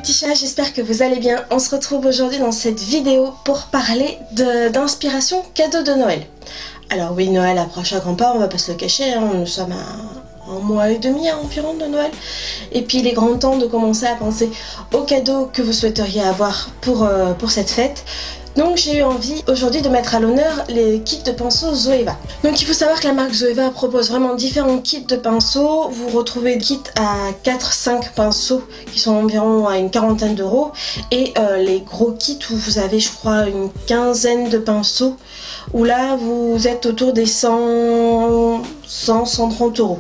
petits chats, j'espère que vous allez bien. On se retrouve aujourd'hui dans cette vidéo pour parler d'inspiration cadeau de Noël. Alors oui, Noël approche à grands pas, on va pas se le cacher, hein, nous sommes à un mois et demi environ de Noël. Et puis il est grand temps de commencer à penser aux cadeaux que vous souhaiteriez avoir pour cette fête. Donc j'ai eu envie aujourd'hui de mettre à l'honneur les kits de pinceaux Zoeva. Donc il faut savoir que la marque Zoeva propose vraiment différents kits de pinceaux. Vous retrouvez des kits à 4-5 pinceaux qui sont environ à une quarantaine d'euros. Et les gros kits où vous avez je crois une quinzaine de pinceaux. Où là vous êtes autour des 130 euros.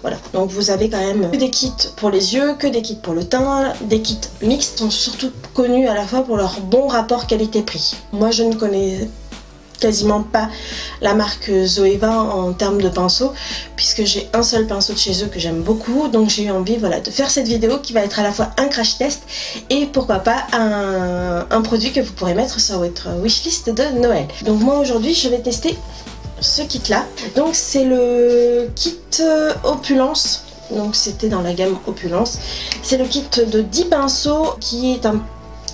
Voilà, donc vous avez quand même que des kits pour les yeux, que des kits pour le teint, des kits mixtes sont surtout connus à la fois pour leur bon rapport qualité-prix. Moi je ne connais quasiment pas la marque Zoeva en termes de pinceaux puisque j'ai un seul pinceau de chez eux que j'aime beaucoup, donc j'ai eu envie voilà, de faire cette vidéo qui va être à la fois un crash test et pourquoi pas un produit que vous pourrez mettre sur votre wishlist de Noël. Donc moi aujourd'hui je vais tester ce kit là, donc c'est le kit Opulence, donc c'était dans la gamme Opulence, c'est le kit de 10 pinceaux qui est un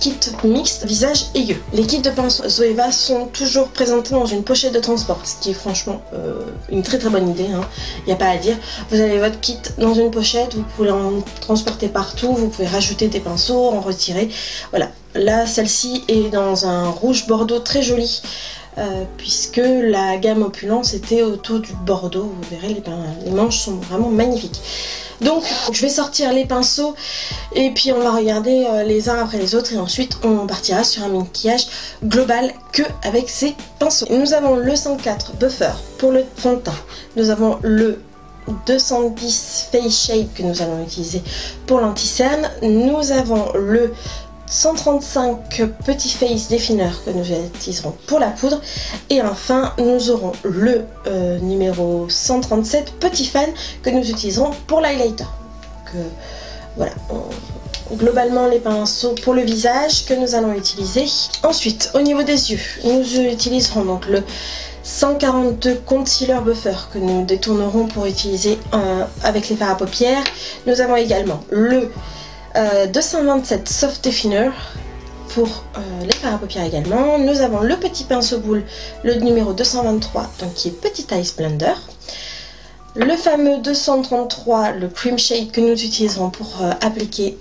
kit mixte visage et yeux. Les kits de pinceaux Zoeva sont toujours présentés dans une pochette de transport, ce qui est franchement une très bonne idée, hein. Il n'y a pas à dire. Vous avez votre kit dans une pochette, vous pouvez en transporter partout, vous pouvez rajouter des pinceaux, en retirer, voilà. Là celle-ci est dans un rouge bordeaux très joli. Puisque la gamme Opulence était autour du bordeaux, vous verrez les manches sont vraiment magnifiques. Donc je vais sortir les pinceaux et puis on va regarder les uns après les autres et ensuite on partira sur un maquillage global que avec ces pinceaux. Nous avons le 104 Buffer pour le fond de teint, nous avons le 210 Face Shape que nous allons utiliser pour l'anti-cerne, nous avons le 135 Petit Face Definer que nous utiliserons pour la poudre et enfin nous aurons le numéro 137 Petit Fan que nous utiliserons pour l'highlighter. Voilà, globalement les pinceaux pour le visage que nous allons utiliser. Ensuite au niveau des yeux nous utiliserons donc le 142 Concealer Buffer que nous détournerons pour utiliser avec les fards à paupières. Nous avons également le 227 Soft Definer pour les fards à paupières également. Nous avons le petit pinceau boule, le numéro 223, donc qui est Petit Ice Blender. Le fameux 233, le Cream Shade que nous utiliserons pour appliquer,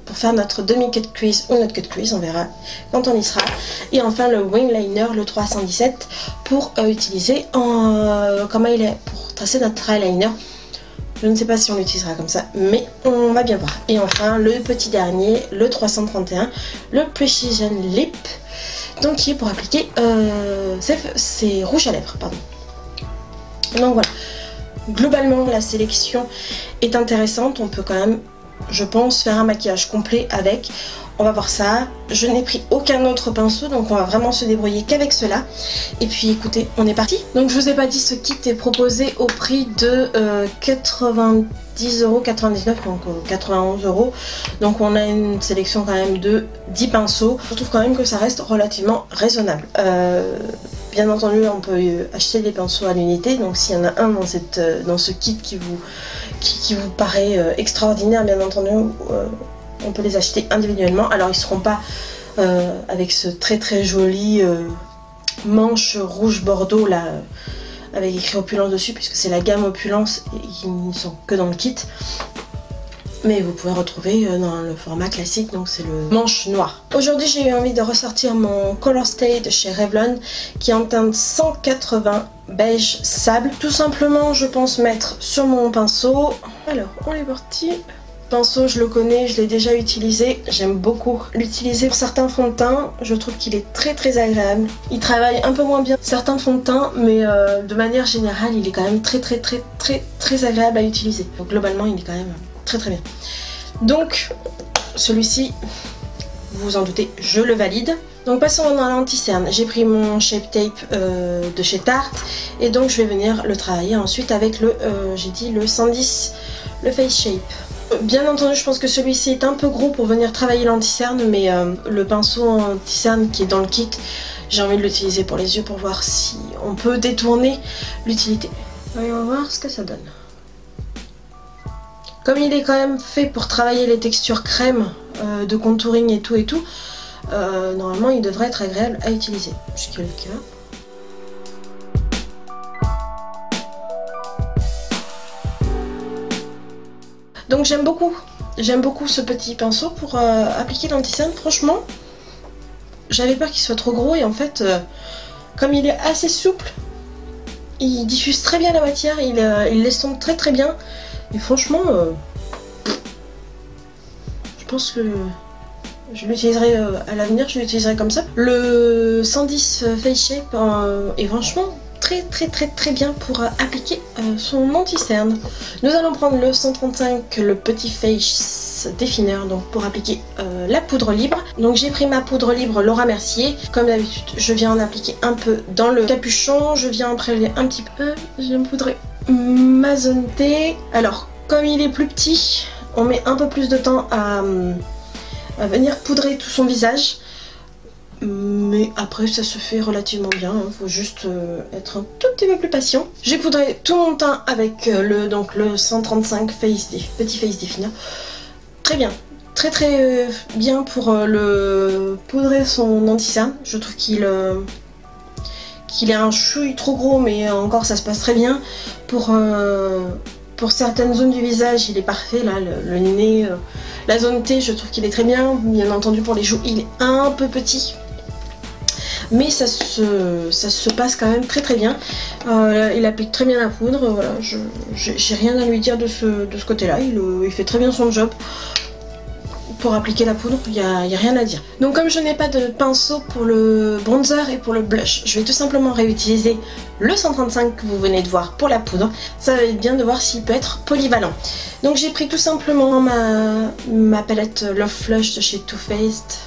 pour faire notre demi-cut crease ou notre cut crease, on verra quand on y sera. Et enfin le Wing Liner, le 317, pour utiliser comme eyeliner, pour tracer notre eyeliner. Je ne sais pas si on l'utilisera comme ça, mais on va bien voir. Et enfin, le petit dernier, le 331, le Precision Lip, donc qui est pour appliquer ses rouges à lèvres, pardon. Donc voilà, globalement la sélection est intéressante, on peut quand même, je pense, faire un maquillage complet avec. On va voir ça, je n'ai pris aucun autre pinceau donc on va vraiment se débrouiller qu'avec cela. Et puis écoutez, on est parti. Donc je vous ai pas dit, ce kit est proposé au prix de 90,99 €, donc 91 €. Donc on a une sélection quand même de 10 pinceaux. Je trouve quand même que ça reste relativement raisonnable. Bien entendu on peut acheter des pinceaux à l'unité, donc s'il y en a un dans ce kit qui vous paraît extraordinaire, bien entendu on peut les acheter individuellement. Alors ils seront pas avec ce très joli manche rouge bordeaux là avec écrit Opulence dessus, puisque c'est la gamme Opulence et ils ne sont que dans le kit. Mais vous pouvez retrouver dans le format classique, donc c'est le manche noir. Aujourd'hui j'ai eu envie de ressortir mon Color Stay de chez Revlon qui est en teinte 180 beige sable. Tout simplement je pense mettre sur mon pinceau. Alors on est parti. Pinceau, je le connais, je l'ai déjà utilisé, j'aime beaucoup l'utiliser pour certains fonds de teint, je trouve qu'il est très agréable. Il travaille un peu moins bien certains fonds de teint, mais de manière générale il est quand même très agréable à utiliser. Donc globalement il est quand même très bien. Donc celui-ci, vous vous en doutez, je le valide. Donc passons dans l'anti-cerne, j'ai pris mon Shape Tape de chez Tarte et donc je vais venir le travailler ensuite avec le, j'ai dit le 110, le Face Shape. Bien entendu je pense que celui-ci est un peu gros pour venir travailler l'anti-cerne, mais le pinceau anti-cerne qui est dans le kit, j'ai envie de l'utiliser pour les yeux pour voir si on peut détourner l'utilité. Voyons voir ce que ça donne. Comme il est quand même fait pour travailler les textures crème, de contouring et tout, normalement il devrait être agréable à utiliser. Ce qui est le cas. Donc j'aime beaucoup ce petit pinceau pour appliquer l'anti-cerne. Franchement, j'avais peur qu'il soit trop gros et en fait, comme il est assez souple, il diffuse très bien la matière, il l'estompe très très bien. Et franchement, je pense que je l'utiliserai à l'avenir, je l'utiliserai comme ça. Le 110 Face Shape est franchement très bien pour appliquer son anti-cerne. Nous allons prendre le 135, le petit Face Definer, donc pour appliquer la poudre libre. Donc j'ai pris ma poudre libre Laura Mercier. Comme d'habitude, je viens en appliquer un peu dans le capuchon, je viens en prélever un petit peu. Je viens poudrer ma zone T. Alors, comme il est plus petit, on met un peu plus de temps à venir poudrer tout son visage. Mais après ça se fait relativement bien, il faut juste être un tout petit peu plus patient. J'ai poudré tout mon teint avec le 135 petit Face Definer. Très bien, très bien pour le poudrer son anti-cerne. Je trouve qu'il est un chouille trop gros, mais encore ça se passe très bien. Pour certaines zones du visage il est parfait, là le nez, la zone T je trouve qu'il est très bien. Bien entendu pour les joues il est un peu petit, mais ça se passe quand même très bien. Il applique très bien la poudre, voilà, j'ai rien à lui dire de ce côté là, il fait très bien son job. Pour appliquer la poudre, il n'y a rien à dire. Donc comme je n'ai pas de pinceau pour le bronzer et pour le blush, je vais tout simplement réutiliser le 135 que vous venez de voir pour la poudre. Ça va être bien de voir s'il peut être polyvalent. Donc j'ai pris tout simplement ma palette Love Flush de chez Too Faced.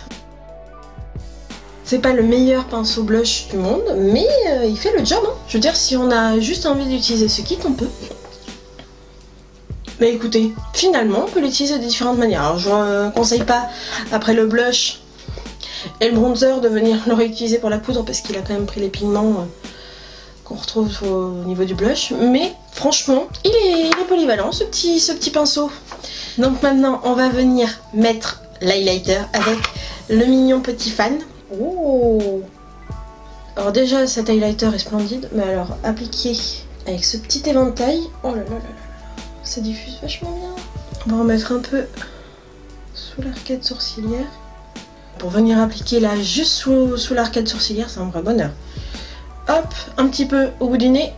C'est pas le meilleur pinceau blush du monde, mais il fait le job, hein. Je veux dire, si on a juste envie d'utiliser ce kit, on peut. Mais écoutez, finalement, on peut l'utiliser de différentes manières. Alors, je ne conseille pas, après le blush et le bronzer, de venir le réutiliser pour la poudre parce qu'il a quand même pris les pigments qu'on retrouve au niveau du blush. Mais franchement, il est polyvalent, ce petit pinceau. Donc maintenant, on va venir mettre l'highlighter avec le mignon petit fan. Oh! Alors déjà, cet highlighter est splendide, mais alors appliqué avec ce petit éventail, oh là là là là. Ça diffuse vachement bien. On va en mettre un peu sous l'arcade sourcilière. Pour venir appliquer là juste sous l'arcade sourcilière, c'est un vrai bonheur. Hop, un petit peu au bout du nez.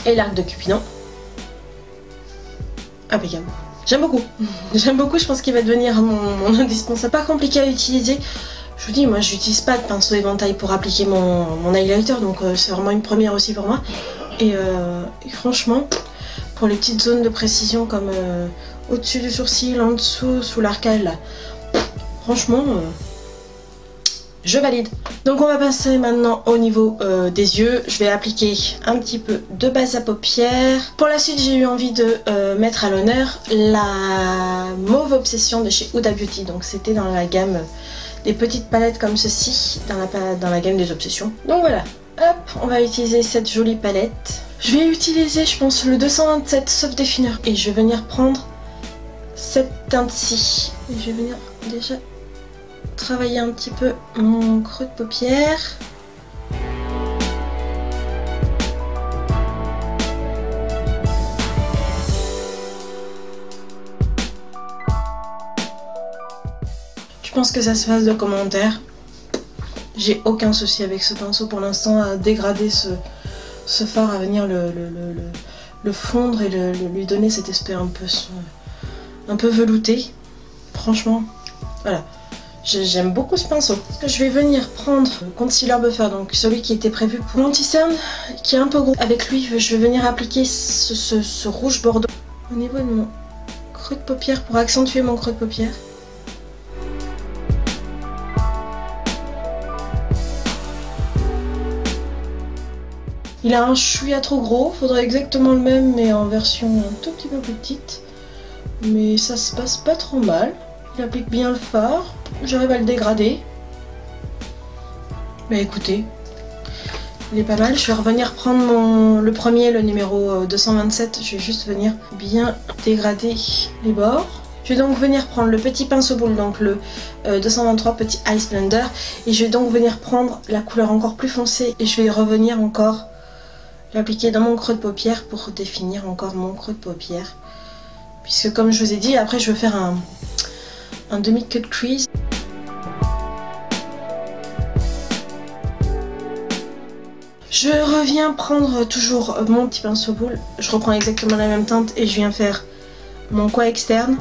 Et l'arc de Cupidon. Impeccable. J'aime beaucoup. J'aime beaucoup, je pense qu'il va devenir mon indispensable. Pas compliqué à utiliser. Je vous dis, moi j'utilise pas de pinceau éventail pour appliquer mon highlighter, donc c'est vraiment une première aussi pour moi. Et franchement, pour les petites zones de précision comme au-dessus du sourcil, en dessous, sous l'arcade là, franchement, je valide. Donc on va passer maintenant au niveau des yeux. Je vais appliquer un petit peu de base à paupières. Pour la suite, j'ai eu envie de mettre à l'honneur la Mauve Obsession de chez Huda Beauty. Donc c'était dans la gamme des petites palettes comme ceci, dans la gamme des Obsessions. Donc voilà, hop, on va utiliser cette jolie palette. Je vais utiliser, je pense, le 227 Soft Definer. Et je vais venir prendre cette teinte-ci. Et je vais venir déjà travailler un petit peu mon creux de paupière. Je pense que ça se fasse de commentaires. J'ai aucun souci avec ce pinceau pour l'instant à dégrader ce fard, à venir le fondre et lui donner cet aspect un peu velouté. Franchement, voilà. J'aime beaucoup ce pinceau. Je vais venir prendre le concealer buffer, donc celui qui était prévu pour l'anti-cerne, qui est un peu gros. Avec lui, je vais venir appliquer ce rouge bordeaux au niveau de mon creux de paupière pour accentuer mon creux de paupière. Il a un chouïa trop gros, faudrait exactement le même mais en version un tout petit peu plus petite. Mais ça se passe pas trop mal. Il applique bien le fard, j'arrive à le dégrader. Mais écoutez, il est pas mal. Je vais revenir prendre le numéro 227. Je vais juste venir bien dégrader les bords. Je vais donc venir prendre le petit pinceau boule, donc le 223 petit Ice Blender, et je vais donc venir prendre la couleur encore plus foncée et je vais revenir encore l'appliquer dans mon creux de paupière pour définir encore mon creux de paupière. Puisque comme je vous ai dit, après je vais faire un demi-cut crease. Je reviens prendre toujours mon petit pinceau boule, je reprends exactement la même teinte et je viens faire mon coin externe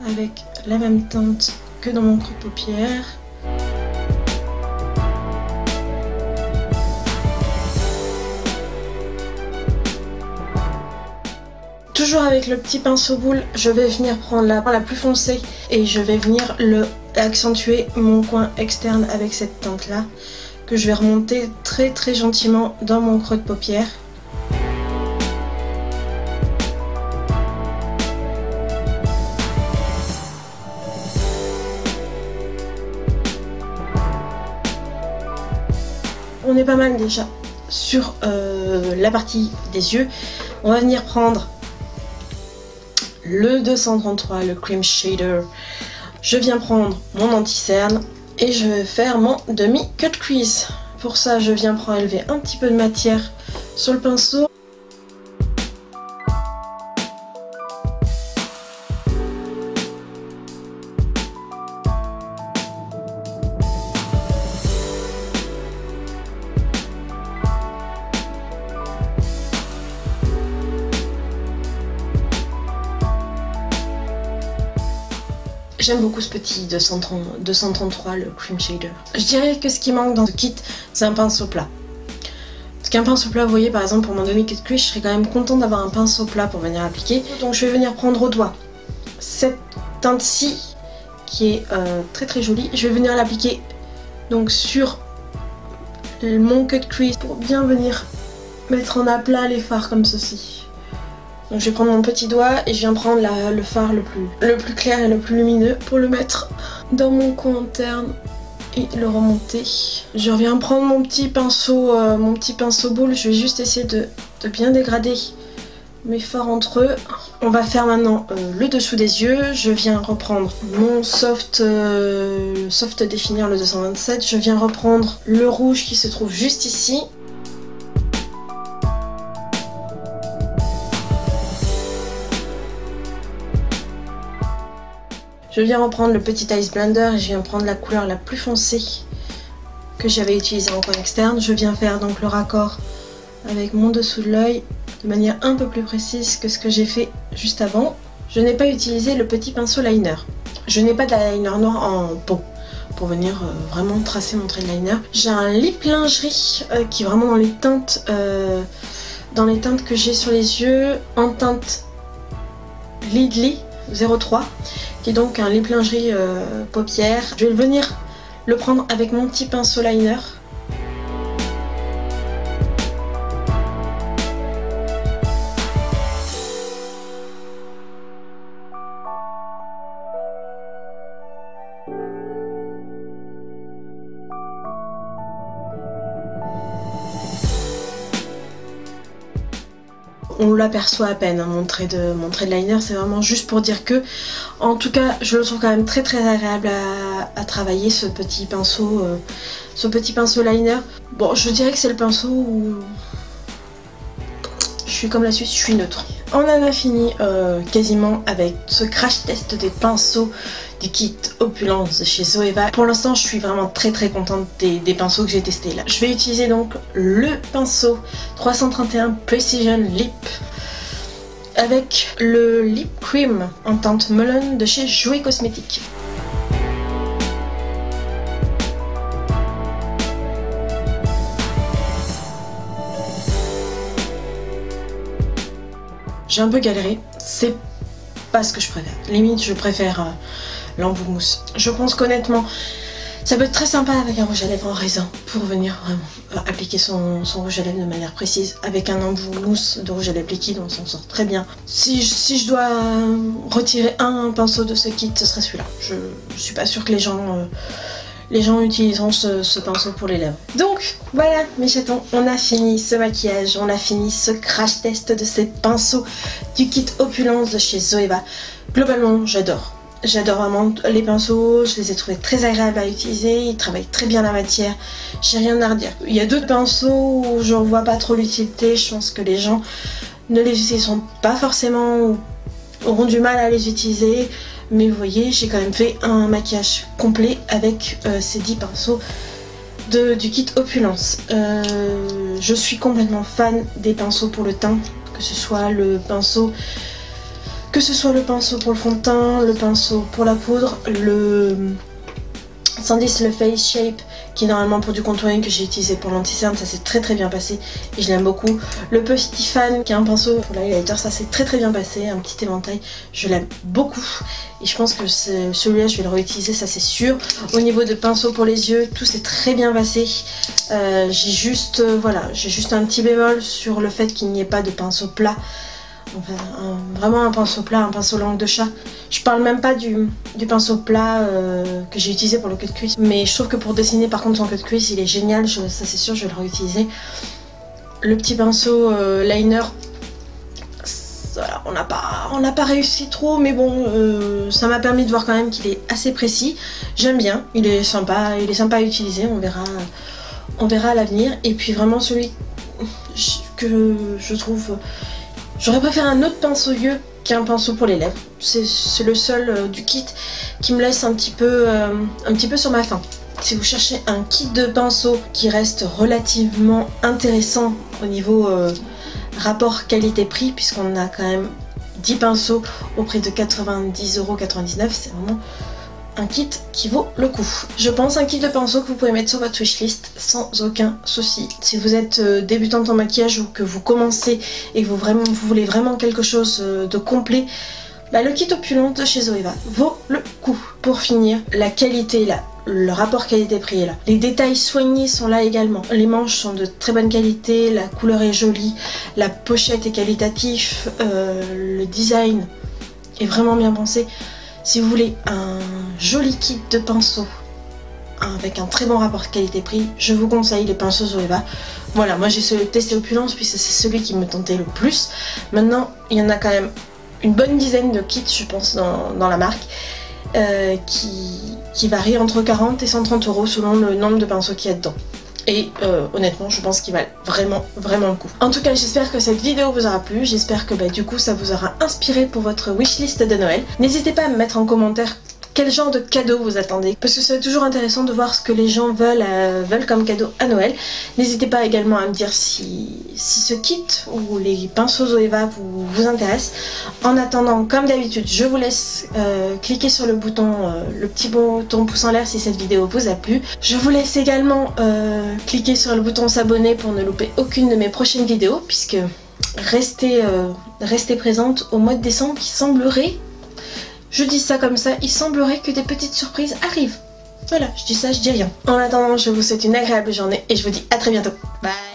avec la même teinte que dans mon creux de paupière. Toujours avec le petit pinceau boule, je vais venir prendre la plus foncée et je vais venir accentuer mon coin externe avec cette teinte là que je vais remonter très gentiment dans mon creux de paupière. On est pas mal déjà sur la partie des yeux. On va venir prendre le 233, le Cream Shader. Je viens prendre mon anti-cerne et je vais faire mon demi-cut crease. Pour ça, je viens prélever un petit peu de matière sur le pinceau. J'aime beaucoup ce petit 233, le Cream Shader. Je dirais que ce qui manque dans ce kit, c'est un pinceau plat. Parce qu'un pinceau plat, vous voyez, par exemple pour mon demi-cut crease, je serais quand même contente d'avoir un pinceau plat pour venir appliquer. Donc je vais venir prendre au doigt cette teinte-ci, qui est très jolie. Je vais venir l'appliquer donc sur mon cut crease pour bien venir mettre en aplat les fards comme ceci. Donc je vais prendre mon petit doigt et je viens prendre le fard le plus clair et le plus lumineux pour le mettre dans mon coin interne et le remonter. Je reviens prendre mon petit pinceau boule, je vais juste essayer de bien dégrader mes fards entre eux. On va faire maintenant le dessous des yeux. Je viens reprendre mon soft définir, le 227. Je viens reprendre le rouge qui se trouve juste ici. Je viens reprendre le petit Ice Blender et je viens prendre la couleur la plus foncée que j'avais utilisée en coin externe. Je viens faire donc le raccord avec mon dessous de l'œil de manière un peu plus précise que ce que j'ai fait juste avant. Je n'ai pas utilisé le petit pinceau liner. Je n'ai pas de liner noir en pot pour venir vraiment tracer mon trait de liner. J'ai un lip lingerie qui est vraiment dans les teintes que j'ai sur les yeux, en teinte Lidley 03, qui est donc un lip lingerie paupière. Je vais venir le prendre avec mon petit pinceau liner. On l'aperçoit à peine, hein, mon trait de liner, c'est vraiment juste pour dire que, en tout cas, je le trouve quand même très agréable à travailler, ce petit pinceau liner. Bon, je dirais que c'est le pinceau où je suis comme la Suisse, je suis neutre. On en a fini quasiment avec ce crash test des pinceaux du kit Opulence de chez Zoeva. Pour l'instant, je suis vraiment très contente des pinceaux que j'ai testés là. Je vais utiliser donc le pinceau 331 Precision Lip avec le Lip Cream en teinte melon de chez Jouet Cosmétiques. J'ai un peu galéré, c'est pas ce que je préfère. Limite, je préfère l'embout mousse. Je pense qu'honnêtement, ça peut être très sympa avec un rouge à lèvres en raisin pour venir vraiment appliquer son rouge à lèvres de manière précise. Avec un embout mousse de rouge à lèvres liquide, on s'en sort très bien. Si je dois retirer un pinceau de ce kit, ce serait celui-là. Je suis pas sûre que les gens utiliseront ce pinceau pour les lèvres. Donc voilà mes chatons, on a fini ce maquillage, on a fini ce crash test de ces pinceaux du kit Opulence de chez Zoeva. Globalement, j'adore. J'adore vraiment les pinceaux, je les ai trouvés très agréables à utiliser, ils travaillent très bien la matière, j'ai rien à redire. Il y a d'autres pinceaux où je vois pas trop l'utilité, je pense que les gens ne les utiliseront pas forcément ou auront du mal à les utiliser. Mais vous voyez, j'ai quand même fait un maquillage complet avec ces 10 pinceaux du kit Opulence. Je suis complètement fan des pinceaux pour le teint, que ce soit le pinceau pour le fond de teint, le pinceau pour la poudre, le Sandisk le Face Shape qui est normalement pour du contouring que j'ai utilisé pour l'anti-cerne, ça s'est très bien passé et je l'aime beaucoup. Le Petit Fan qui est un pinceau pour l'highlighter, ça s'est très bien passé, un petit éventail, je l'aime beaucoup et je pense que celui-là je vais le réutiliser, ça c'est sûr. Au niveau de pinceau pour les yeux, tout s'est très bien passé. J'ai juste un petit bémol sur le fait qu'il n'y ait pas de pinceau plat. Enfin, vraiment un pinceau plat, un pinceau langue de chat. Je parle même pas du pinceau plat que j'ai utilisé pour le queue de cuisse. Mais je trouve que pour dessiner par contre son queue de cuisse, il est génial, ça c'est sûr, je vais le réutiliser. Le petit pinceau liner, voilà, on n'a pas réussi trop, mais bon, ça m'a permis de voir quand même qu'il est assez précis. J'aime bien, il est sympa à utiliser, on verra à l'avenir. Et puis vraiment celui que je trouve... J'aurais préféré un autre pinceau yeux qu'un pinceau pour les lèvres. C'est le seul du kit qui me laisse un petit peu sur ma faim. Si vous cherchez un kit de pinceaux qui reste relativement intéressant au niveau rapport qualité-prix, puisqu'on a quand même 10 pinceaux au prix de 90,99 €, c'est vraiment un kit qui vaut le coup. Je pense un kit de pinceaux que vous pouvez mettre sur votre wishlist sans aucun souci. Si vous êtes débutante en maquillage ou que vous commencez et que vous voulez vraiment quelque chose de complet, le kit Opulence de chez Zoeva vaut le coup. Pour finir, la qualité est là. Le rapport qualité-prix est là. Les détails soignés sont là également. Les manches sont de très bonne qualité, la couleur est jolie, la pochette est qualitative, le design est vraiment bien pensé. Si vous voulez un joli kit de pinceaux avec un très bon rapport qualité-prix, je vous conseille les pinceaux Zoeva. Voilà, moi j'ai testé Opulence puisque c'est celui qui me tentait le plus. Maintenant, il y en a quand même une bonne dizaine de kits, je pense, dans la marque qui varient entre 40 et 130 € selon le nombre de pinceaux qu'il y a dedans. Et honnêtement, je pense qu'il valent vraiment le coup. En tout cas, j'espère que cette vidéo vous aura plu. J'espère que du coup, ça vous aura inspiré pour votre wishlist de Noël. N'hésitez pas à me mettre en commentaire quel genre de cadeau vous attendez, parce que c'est toujours intéressant de voir ce que les gens veulent comme cadeau à Noël. N'hésitez pas également à me dire si ce kit ou les pinceaux Zoeva vous intéressent. En attendant, comme d'habitude, je vous laisse cliquer sur le petit bouton pouce en l'air si cette vidéo vous a plu. Je vous laisse également cliquer sur le bouton s'abonner pour ne louper aucune de mes prochaines vidéos, puisque restez présente au mois de décembre qui semblerait... Je dis ça comme ça, il semblerait que des petites surprises arrivent. Voilà, je dis ça, je dis rien. En attendant, je vous souhaite une agréable journée et je vous dis à très bientôt. Bye!